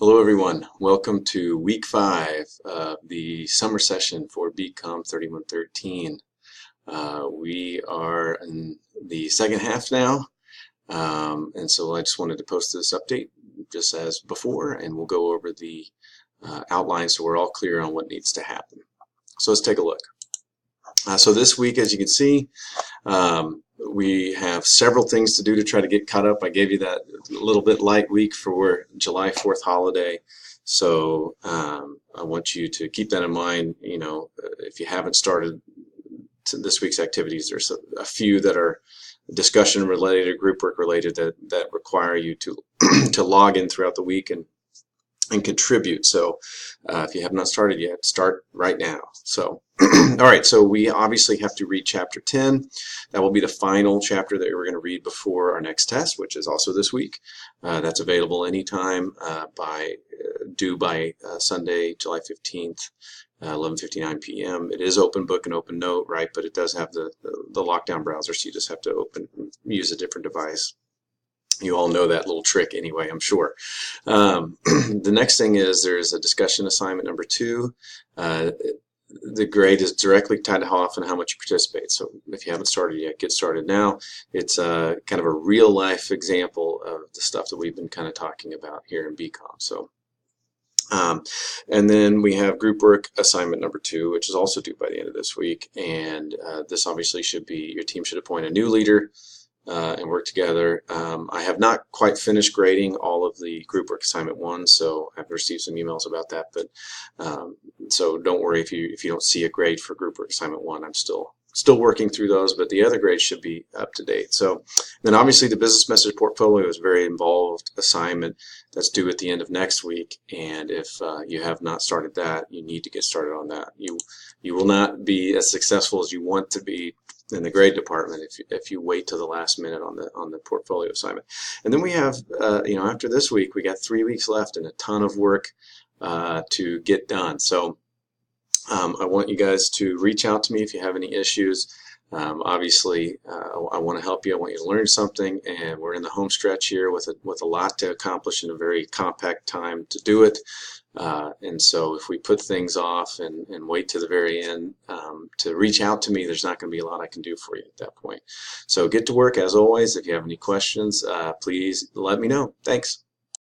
Hello everyone, welcome to week 5 of the summer session for BCOM 3113. We are in the second half now, and so I just wanted to post this update just as before, and we'll go over the outline so we're all clear on what needs to happen. So let's take a look. So this week, as you can see, we have several things to do to try to get caught up. I gave you that little bit light week for July 4th holiday, so I want you to keep that in mind. You know, if you haven't started this week's activities, there's a few that are discussion related or group work related that require you to to log in throughout the week and contribute. So if you have not started yet, start right now. So all right, so we obviously have to read chapter 10. That will be the final chapter that we're going to read before our next test, which is also this week. That's available anytime due by Sunday, July 15th, 11:59 p.m. It is open book and open note, right? But it does have the lockdown browser, so you just have to use a different device. You all know that little trick anyway, I'm sure. The next thing is there's a discussion assignment number 2. The grade is directly tied to how often and how much you participate. So if you haven't started yet, get started now. It's kind of a real life example of the stuff that we've been kind of talking about here in BCOM. So, and then we have group work assignment number 2, which is also due by the end of this week. And this obviously should be, your team should appoint a new leader and work together. I have not quite finished grading all of the group work assignment 1, so I've received some emails about that, but so don't worry if you don't see a grade for group work assignment 1. I'm still working through those, but the other grades should be up to date. So then obviously the business message portfolio is a very involved assignment that's due at the end of next week, and if you have not started that, you need to get started on that. You will not be as successful as you want to be in the grade department if you wait till the last minute on the portfolio assignment. And then we have you know, after this week we got 3 weeks left and a ton of work to get done. So I want you guys to reach out to me if you have any issues. Obviously I want to help you. I want you to learn something, and we're in the home stretch here with a lot to accomplish in a very compact time to do it. And so if we put things off and wait to the very end to reach out to me, there's not going to be a lot I can do for you at that point. So get to work as always. If you have any questions, please let me know. Thanks.